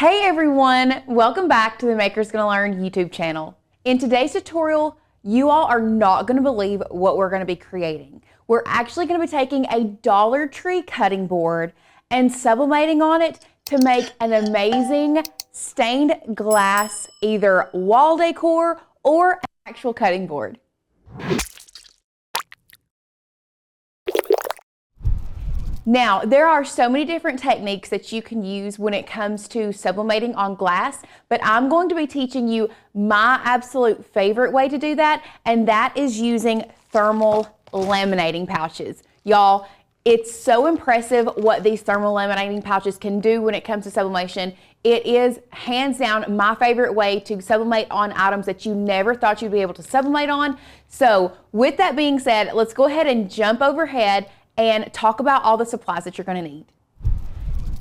Hey everyone, welcome back to the Maker's Gonna Learn YouTube channel. In today's tutorial, you all are not gonna believe what we're gonna be creating. We're actually gonna be taking a Dollar Tree cutting board and sublimating on it to make an amazing stained glass, either wall decor or an actual cutting board. Now, there are so many different techniques that you can use when it comes to sublimating on glass, but I'm going to be teaching you my absolute favorite way to do that, and that is using thermal laminating pouches. Y'all, it's so impressive what these thermal laminating pouches can do when it comes to sublimation. It is hands down my favorite way to sublimate on items that you never thought you'd be able to sublimate on. So with that being said, let's go ahead and jump overhead and talk about all the supplies that you're going to need.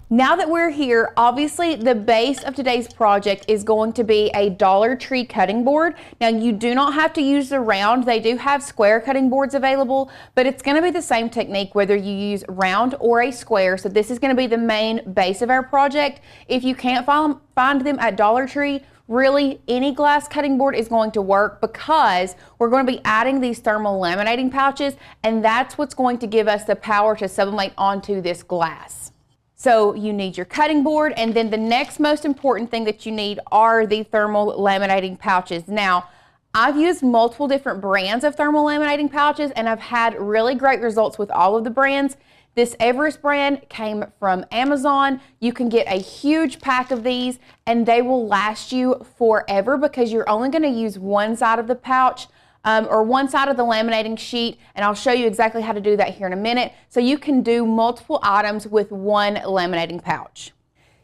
Now that we're here, obviously the base of today's project is going to be a Dollar Tree cutting board. Now you do not have to use the round. They do have square cutting boards available, but it's going to be the same technique whether you use round or a square. So this is going to be the main base of our project. If you can't find them at Dollar Tree, really any glass cutting board is going to work, because we're going to be adding these thermal laminating pouches, and that's what's going to give us the power to sublimate onto this glass. So you need your cutting board, and then the next most important thing that you need are the thermal laminating pouches. Now, I've used multiple different brands of thermal laminating pouches, and I've had really great results with all of the brands. This Everest brand came from Amazon. You can get a huge pack of these and they will last you forever, because you're only going to use one side of the pouch or one side of the laminating sheet, and I'll show you exactly how to do that here in a minute. So you can do multiple items with one laminating pouch.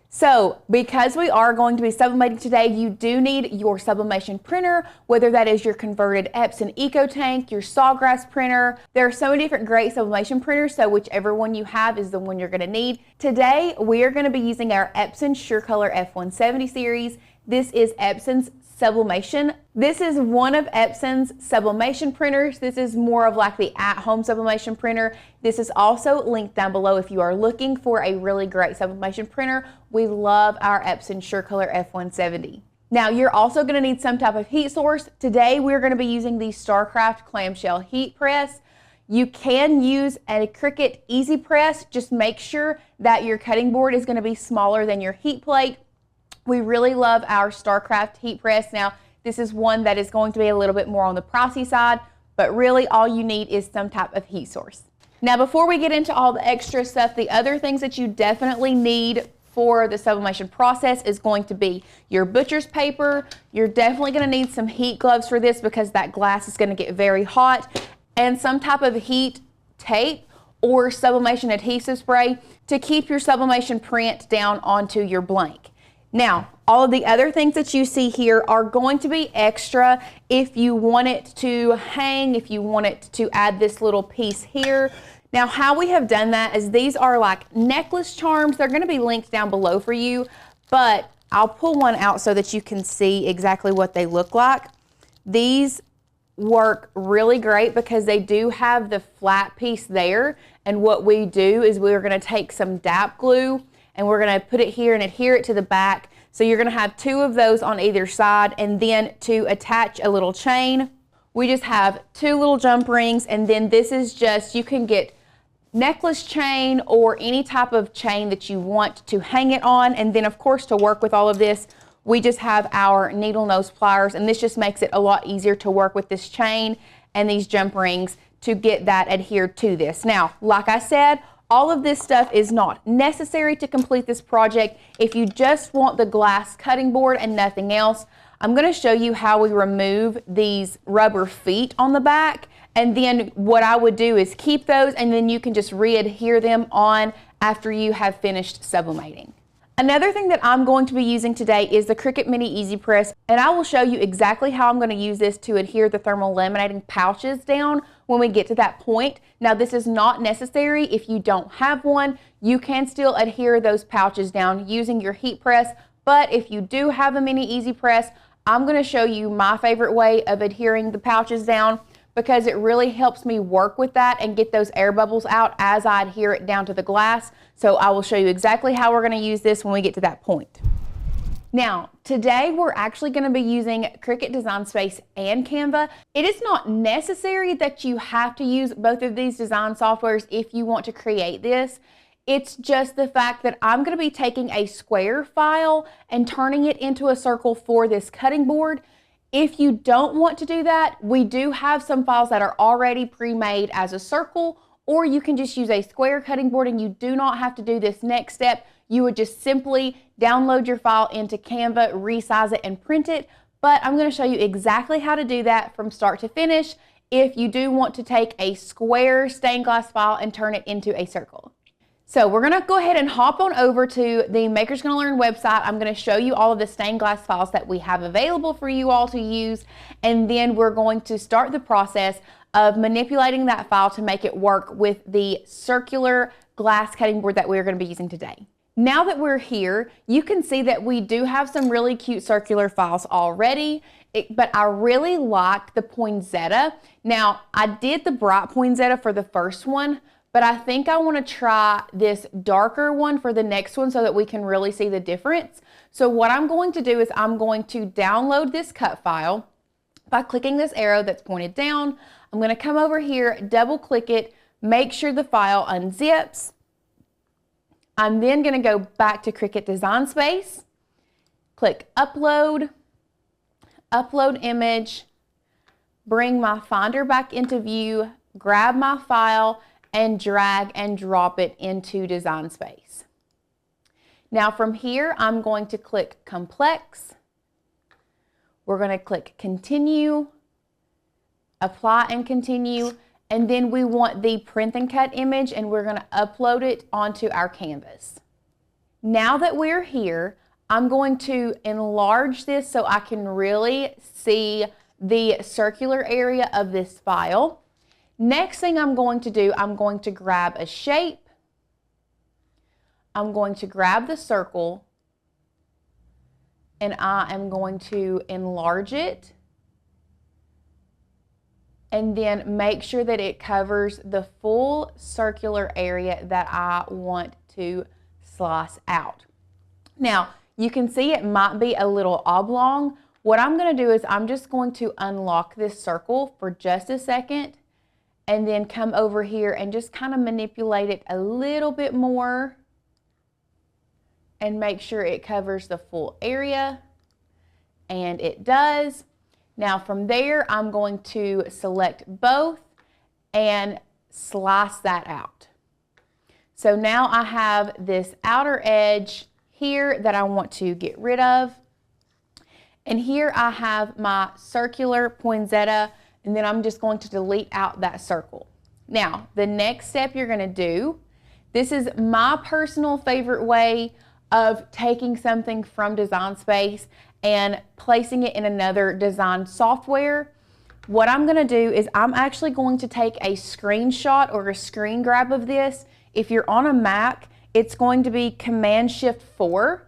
So because we are going to be sublimating today, you do need your sublimation printer, whether that is your converted Epson EcoTank, your Sawgrass printer. There are so many different great sublimation printers, so whichever one you have is the one you're going to need. Today we are going to be using our Epson SureColor F170 series. This is Epson's Sublimation. This is one of Epson's sublimation printers. This is more of like the at-home sublimation printer. This is also linked down below if you are looking for a really great sublimation printer. We love our Epson SureColor F170. Now you're also going to need some type of heat source. Today we're going to be using the StarCraft clamshell heat press. You can use a Cricut Easy Press. Just make sure that your cutting board is going to be smaller than your heat plate. We really love our StarCraft heat press. Now, this is one that is going to be a little bit more on the pricey side, but really all you need is some type of heat source. Now, before we get into all the extra stuff, the other things that you definitely need for the sublimation process is going to be your butcher's paper. You're definitely going to need some heat gloves for this, because that glass is going to get very hot, and some type of heat tape or sublimation adhesive spray to keep your sublimation print down onto your blank. Now, all of the other things that you see here are going to be extra if you want it to hang, if you want it to add this little piece here. Now, how we have done that is these are like necklace charms. They're going to be linked down below for you, but I'll pull one out so that you can see exactly what they look like. These work really great because they do have the flat piece there, and what we do is we're going to take some DAP glue and we're going to put it here and adhere it to the back. So you're going to have two of those on either side, and then to attach a little chain, we just have two little jump rings, and then this is just, you can get necklace chain or any type of chain that you want to hang it on. And then of course, to work with all of this, we just have our needle nose pliers, and this just makes it a lot easier to work with this chain and these jump rings to get that adhered to this. Now, like I said, all of this stuff is not necessary to complete this project. If you just want the glass cutting board and nothing else, I'm going to show you how we remove these rubber feet on the back, and then what I would do is keep those, and then you can just re-adhere them on after you have finished sublimating. Another thing that I'm going to be using today is the Cricut Mini Easy Press, and I will show you exactly how I'm going to use this to adhere the thermal laminating pouches down when we get to that point. Now, this is not necessary if you don't have one. You can still adhere those pouches down using your heat press, but if you do have a Mini Easy Press, I'm going to show you my favorite way of adhering the pouches down, because it really helps me work with that and get those air bubbles out as I adhere it down to the glass. So I will show you exactly how we're going to use this when we get to that point. Now, today we're actually going to be using Cricut Design Space and Canva. It is not necessary that you have to use both of these design softwares if you want to create this. It's just the fact that I'm going to be taking a square file and turning it into a circle for this cutting board. If you don't want to do that, we do have some files that are already pre-made as a circle, or you can just use a square cutting board and you do not have to do this next step. You would just simply download your file into Canva, resize it, and print it. But I'm going to show you exactly how to do that from start to finish if you do want to take a square stained glass file and turn it into a circle. So we're going to go ahead and hop on over to the Makers Gonna Learn website. I'm going to show you all of the stained glass files that we have available for you all to use, and then we're going to start the process of manipulating that file to make it work with the circular glass cutting board that we're going to be using today. Now that we're here, you can see that we do have some really cute circular files already, but I really like the poinsettia. Now, I did the bright poinsettia for the first one, but I think I want to try this darker one for the next one so that we can really see the difference. So what I'm going to do is I'm going to download this cut file by clicking this arrow that's pointed down. I'm going to come over here, double click it, make sure the file unzips. I'm then going to go back to Cricut Design Space, click Upload, Upload Image, bring my Finder back into view, grab my file, and drag and drop it into Design Space. Now from here, I'm going to click Complex. We're going to click Continue, Apply and Continue. And then we want the print and cut image, and we're going to upload it onto our canvas. Now that we're here, I'm going to enlarge this so I can really see the circular area of this file. Next thing I'm going to do, I'm going to grab a shape. I'm going to grab the circle, and I am going to enlarge it. And then make sure that it covers the full circular area that I want to slice out. Now, you can see it might be a little oblong. What I'm going to do is I'm just going to unlock this circle for just a second and then come over here and just kind of manipulate it a little bit more and make sure it covers the full area, and it does. Now from there, I'm going to select both and slice that out. So now I have this outer edge here that I want to get rid of. And here I have my circular poinsettia, and then I'm just going to delete out that circle. Now, the next step you're going to do, this is my personal favorite way of taking something from Design Space and placing it in another design software. What I'm going to do is I'm actually going to take a screenshot or a screen grab of this. If you're on a Mac, it's going to be Command-Shift-4,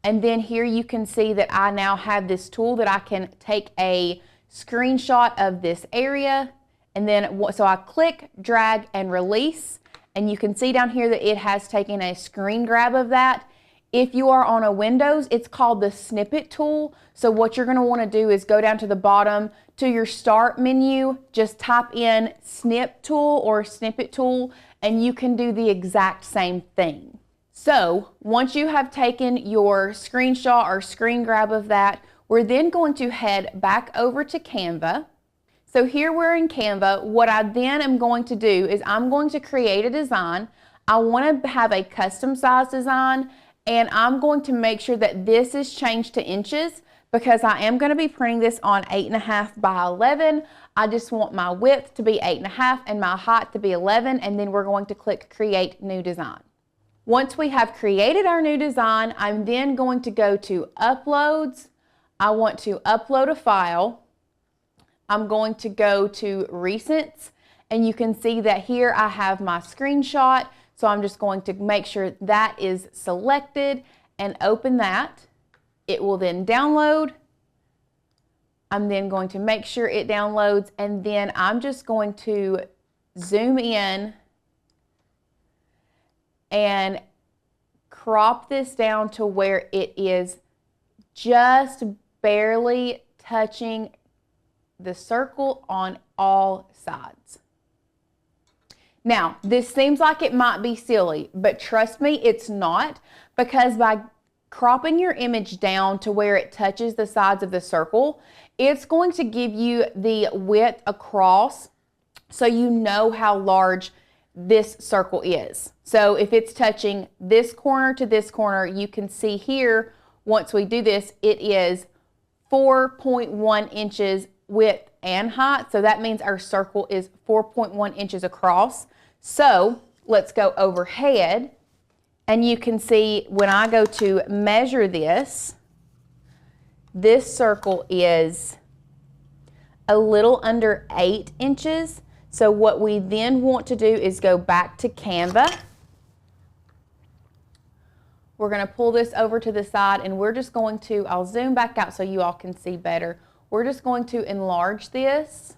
and then here you can see that I now have this tool that I can take a screenshot of this area, and then so I click, drag, and release, and you can see down here that it has taken a screen grab of that. If you are on a Windows, it's called the snippet tool. So what you're going to want to do is go down to the bottom to your start menu, just type in snip tool or snippet tool, and you can do the exact same thing. So once you have taken your screenshot or screen grab of that, we're then going to head back over to Canva. So here we're in Canva. What I then am going to do is I'm going to create a design. I want to have a custom size design, and I'm going to make sure that this is changed to inches because I am going to be printing this on 8.5 by 11. I just want my width to be 8.5 and my height to be 11, and then we're going to click Create New Design. Once we have created our new design, I'm then going to go to Uploads. I want to upload a file. I'm going to go to Recents, and you can see that here I have my screenshot. So I'm just going to make sure that is selected and open that. It will then download. I'm then going to make sure it downloads, and then I'm just going to zoom in and crop this down to where it is just barely touching the circle on all sides. Now, this seems like it might be silly, but trust me, it's not, because by cropping your image down to where it touches the sides of the circle, it's going to give you the width across so you know how large this circle is. So if it's touching this corner to this corner, you can see here, once we do this, it is 4.1 inches width and height. So that means our circle is 4.1 inches across. So let's go overhead, and you can see when I go to measure this, this circle is a little under 8 inches. So what we then want to do is go back to Canva. We're going to pull this over to the side, and we're just going to, I'll zoom back out so you all can see better. We're just going to enlarge this.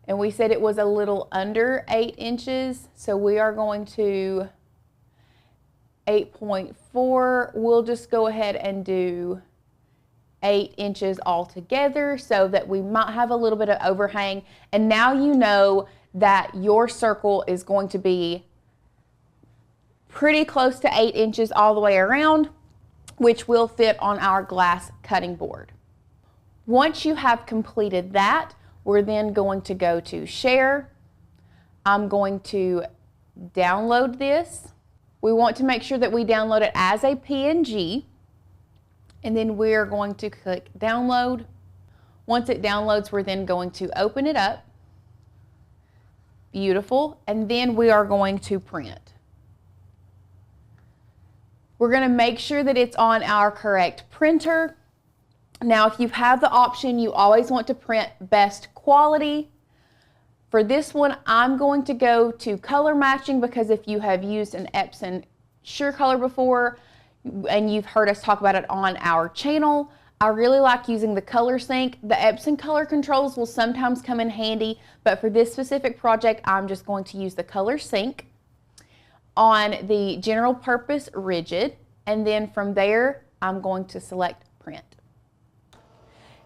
And we said it was a little under 8 inches, so we are going to 8.4. We'll just go ahead and do 8 inches altogether so that we might have a little bit of overhang. And now you know that your circle is going to be pretty close to 8 inches all the way around, which will fit on our glass cutting board. Once you have completed that, we're then going to go to share. I'm going to download this. We want to make sure that we download it as a PNG, and then we're going to click download. Once it downloads, we're then going to open it up. Beautiful. And then we are going to print. We're going to make sure that it's on our correct printer. Now, if you have the option, you always want to print best quality. For this one, I'm going to go to color matching, because if you have used an Epson SureColor before, and you've heard us talk about it on our channel, I really like using the color sync. The Epson color controls will sometimes come in handy, but for this specific project, I'm just going to use the color sync on the general purpose rigid, and then from there, I'm going to select print.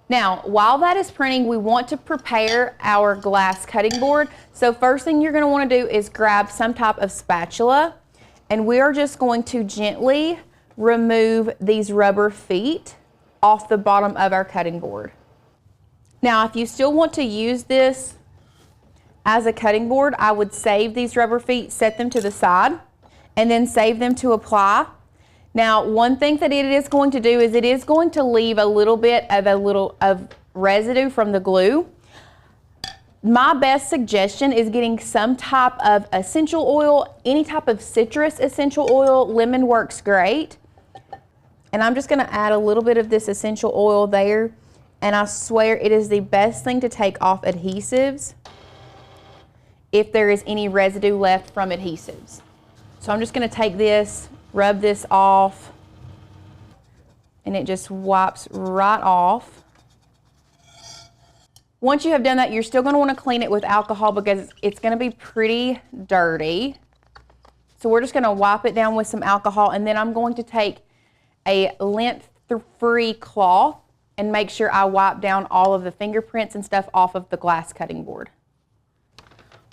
Now, while that is printing, we want to prepare our glass cutting board. So first thing you're going to want to do is grab some type of spatula, and we are just going to gently remove these rubber feet off the bottom of our cutting board. Now, if you still want to use this as a cutting board, I would save these rubber feet, set them to the side, and then save them to apply. Now, one thing that it is going to do is it is going to leave a little bit of residue from the glue. My best suggestion is getting some type of essential oil, any type of citrus essential oil. Lemon works great. And I'm just going to add a little bit of this essential oil there. And I swear it is the best thing to take off adhesives if there is any residue left from adhesives. So I'm just going to take this, rub this off, and it just wipes right off. Once you have done that, you're still going to want to clean it with alcohol because it's going to be pretty dirty. So we're just going to wipe it down with some alcohol, and then I'm going to take a lint-free cloth and make sure I wipe down all of the fingerprints and stuff off of the glass cutting board.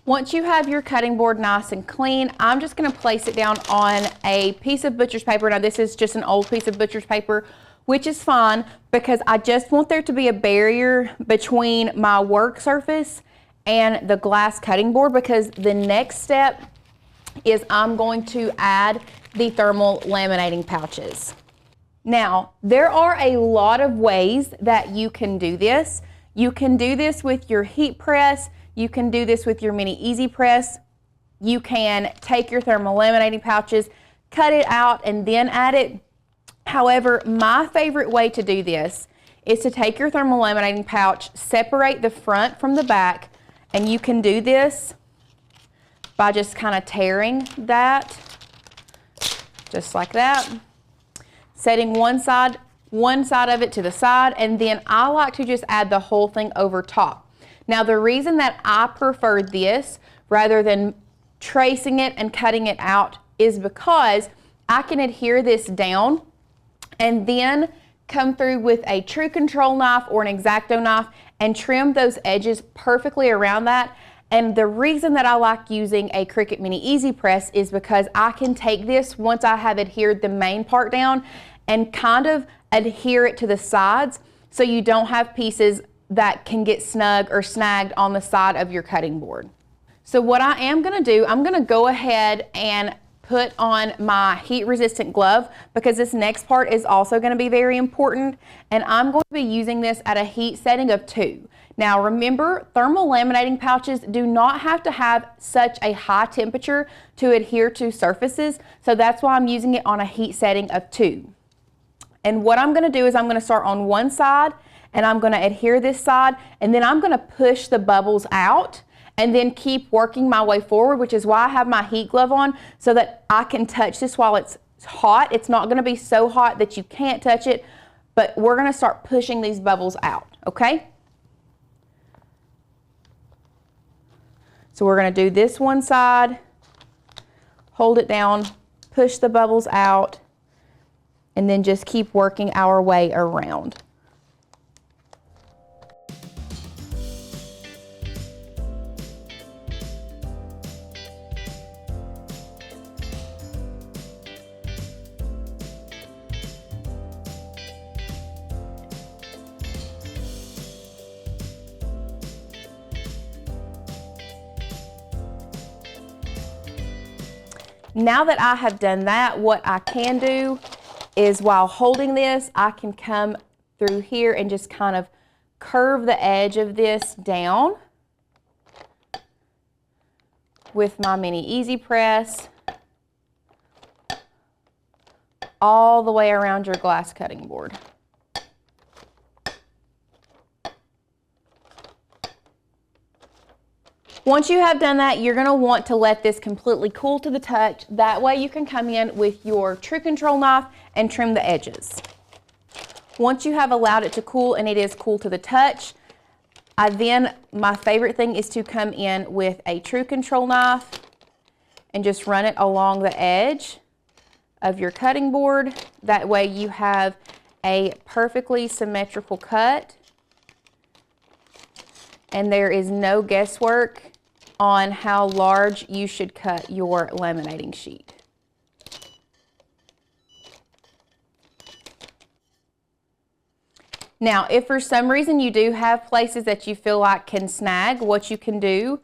Once you have your cutting board nice and clean, I'm just going to place it down on a piece of butcher's paper. Now, this is just an old piece of butcher's paper, which is fine because I just want there to be a barrier between my work surface and the glass cutting board, because the next step is I'm going to add the thermal laminating pouches. Now, there are a lot of ways that you can do this. You can do this with your heat press. You can do this with your mini easy press. You can take your thermal laminating pouches, cut it out, and then add it. However, my favorite way to do this is to take your thermal laminating pouch, separate the front from the back, and you can do this by just kind of tearing that, just like that, setting one side of it to the side, and then I like to just add the whole thing over top. Now, the reason that I prefer this rather than tracing it and cutting it out is because I can adhere this down and then come through with a true control knife or an X-Acto knife and trim those edges perfectly around that. And the reason that I like using a Cricut Mini Easy Press is because I can take this once I have adhered the main part down and kind of adhere it to the sides so you don't have pieces that can get snug or snagged on the side of your cutting board. So what I am going to do, I'm going to go ahead and put on my heat resistant glove because this next part is also going to be very important, and I'm going to be using this at a heat setting of 2. Now remember, thermal laminating pouches do not have to have such a high temperature to adhere to surfaces, so that's why I'm using it on a heat setting of 2. And what I'm going to do is I'm going to start on one side and I'm going to adhere this side, and then I'm going to push the bubbles out and then keep working my way forward, which is why I have my heat glove on so that I can touch this while it's hot. It's not going to be so hot that you can't touch it, but we're going to start pushing these bubbles out, okay? So we're going to do this one side, hold it down, push the bubbles out, and then just keep working our way around. Now that I have done that, what I can do is while holding this, I can come through here and just kind of curve the edge of this down with my Mini Easy Press all the way around your glass cutting board. Once you have done that, you're going to want to let this completely cool to the touch. That way you can come in with your true control knife and trim the edges. Once you have allowed it to cool and it is cool to the touch, my favorite thing is to come in with a true control knife and just run it along the edge of your cutting board. That way you have a perfectly symmetrical cut and there is no guesswork on how large you should cut your laminating sheet. Now, if for some reason you do have places that you feel like can snag, what you can do,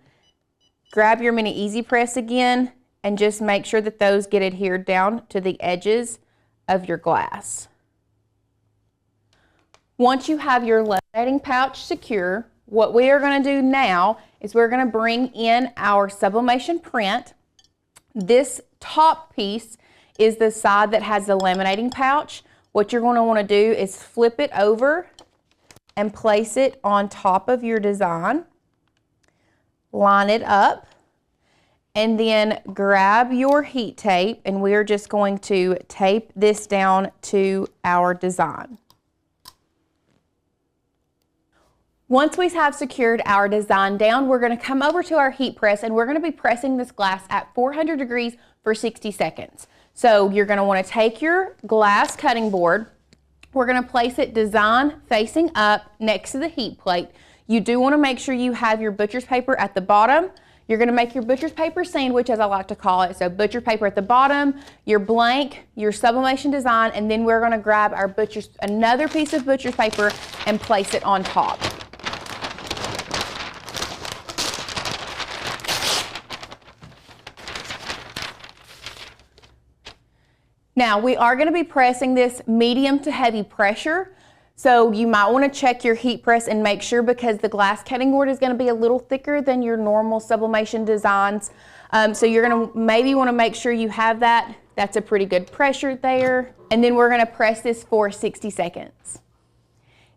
grab your Mini Easy Press again and just make sure that those get adhered down to the edges of your glass. Once you have your laminating pouch secure, what we are going to do now is we're going to bring in our sublimation print. This top piece is the side that has the laminating pouch. What you're going to want to do is flip it over and place it on top of your design. Line it up and then grab your heat tape, and we're just going to tape this down to our design. Once we have secured our design down, we're going to come over to our heat press and we're going to be pressing this glass at 400 degrees for 60 seconds. So you're going to want to take your glass cutting board. We're going to place it design facing up next to the heat plate. You do want to make sure you have your butcher's paper at the bottom. You're going to make your butcher's paper sandwich, as I like to call it. So butcher paper at the bottom, your blank, your sublimation design, and then we're going to grab our another piece of butcher's paper and place it on top. Now, we are going to be pressing this medium to heavy pressure, so you might want to check your heat press and make sure, because the glass cutting board is going to be a little thicker than your normal sublimation designs. So you're going to maybe want to make sure you have that. That's a pretty good pressure there. And then we're going to press this for 60 seconds.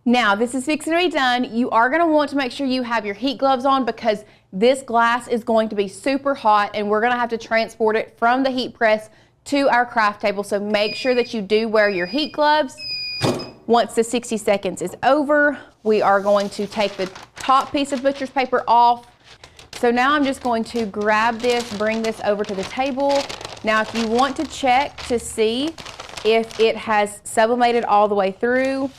Now, this is fixing to be done. You are going to want to make sure you have your heat gloves on, because this glass is going to be super hot and we're going to have to transport it from the heat press to our craft table. So make sure that you do wear your heat gloves. Once the 60 seconds is over, we are going to take the top piece of butcher's paper off, So now I'm just going to grab this, bring this over to the table. Now if you want to check to see if it has sublimated all the way through,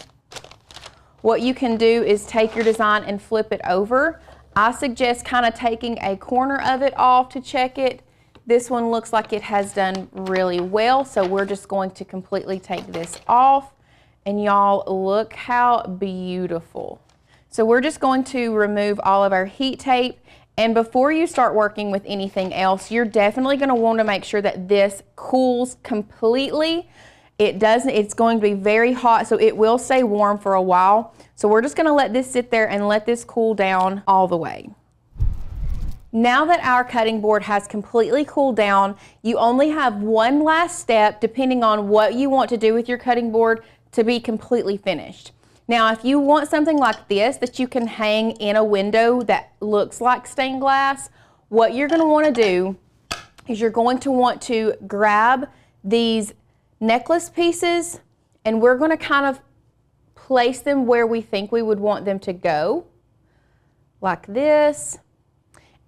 what you can do is take your design and flip it over. I suggest kind of taking a corner of it off to check it. This one looks like it has done really well, so we're just going to completely take this off. And y'all, look how beautiful. So we're just going to remove all of our heat tape. And before you start working with anything else, you're definitely going to want to make sure that this cools completely. It's going to be very hot, so it will stay warm for a while. So we're just going to let this sit there and let this cool down all the way. Now that our cutting board has completely cooled down, you only have one last step, depending on what you want to do with your cutting board, to be completely finished. Now, if you want something like this that you can hang in a window that looks like stained glass, what you're going to want to do is you're going to want to grab these necklace pieces, and we're going to kind of place them where we think we would want them to go, like this.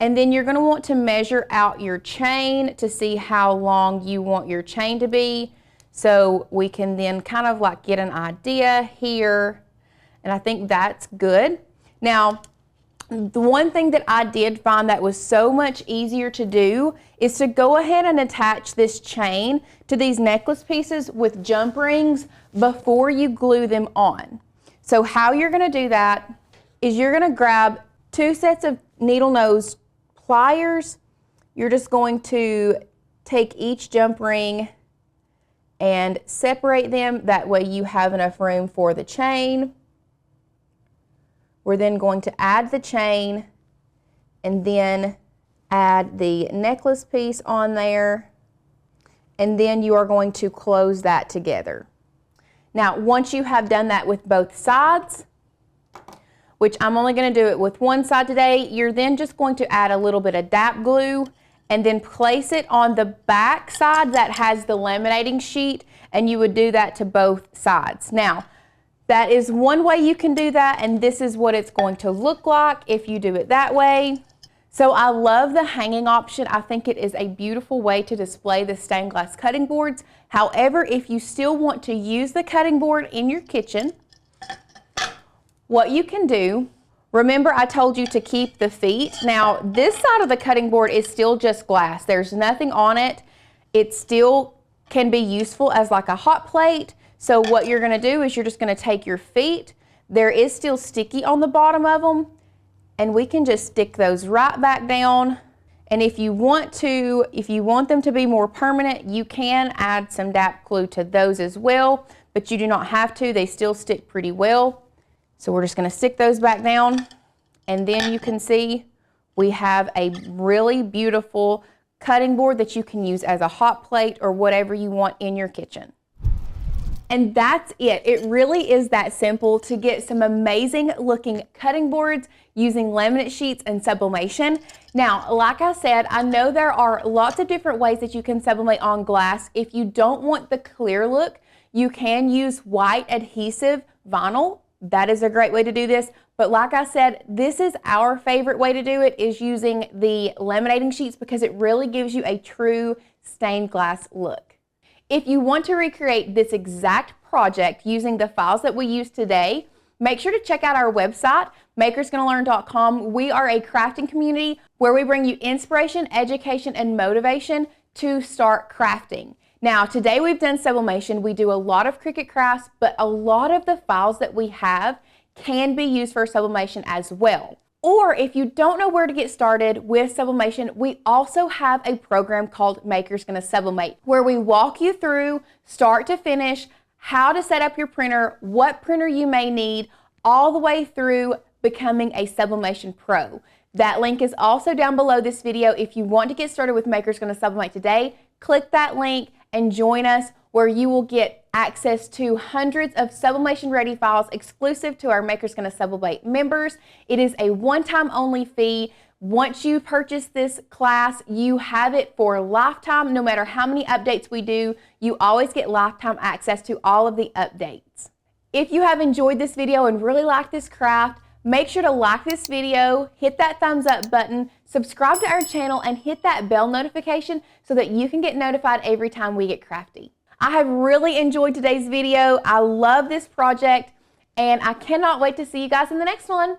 And then you're going to want to measure out your chain to see how long you want your chain to be, so we can then kind of like get an idea here. And I think that's good. Now, the one thing that I did find that was so much easier to do is to go ahead and attach this chain to these necklace pieces with jump rings before you glue them on. So how you're going to do that is you're going to grab 2 sets of needle nose pliers. You're just going to take each jump ring and separate them. That way you have enough room for the chain. We're then going to add the chain and then add the necklace piece on there, and then you are going to close that together. Now, once you have done that with both sides, which I'm only going to do it with one side today, you're then just going to add a little bit of DAP glue and then place it on the back side that has the laminating sheet, and you would do that to both sides. Now, that is one way you can do that, and this is what it's going to look like if you do it that way. So I love the hanging option. I think it is a beautiful way to display the stained glass cutting boards. However, if you still want to use the cutting board in your kitchen, what you can do, remember I told you to keep the feet. Now, this side of the cutting board is still just glass. There's nothing on it. It still can be useful as like a hot plate. So what you're going to do is you're just going to take your feet. There is still sticky on the bottom of them, and we can just stick those right back down. And if you want them to be more permanent, you can add some DAP glue to those as well, but you do not have to. They still stick pretty well. So we're just going to stick those back down, and then you can see we have a really beautiful cutting board that you can use as a hot plate or whatever you want in your kitchen. And that's it. It really is that simple to get some amazing looking cutting boards using laminate sheets and sublimation. Now, like I said, I know there are lots of different ways that you can sublimate on glass. If you don't want the clear look, you can use white adhesive vinyl. That is a great way to do this. But like I said, this is our favorite way to do it, is using the laminating sheets, because it really gives you a true stained glass look. If you want to recreate this exact project using the files that we use today, make sure to check out our website, makersgonnalearn.com. We are a crafting community where we bring you inspiration, education, and motivation to start crafting. Now, today we've done sublimation. We do a lot of Cricut crafts, but a lot of the files that we have can be used for sublimation as well. Or if you don't know where to get started with sublimation, we also have a program called Maker's Gonna Sublimate, where we walk you through start to finish, how to set up your printer, what printer you may need, all the way through becoming a sublimation pro. That link is also down below this video. If you want to get started with Maker's Gonna Sublimate today, click that link and join us, where you will get access to hundreds of sublimation ready files exclusive to our Maker's Gonna Sublimate members. It is a one-time only fee. Once you purchase this class, you have it for a lifetime. No matter how many updates we do, you always get lifetime access to all of the updates. If you have enjoyed this video and really like this craft, Make sure to like this video, hit that thumbs up button, subscribe to our channel, and hit that bell notification so that you can get notified every time we get crafty. I have really enjoyed today's video. I love this project, and I cannot wait to see you guys in the next one.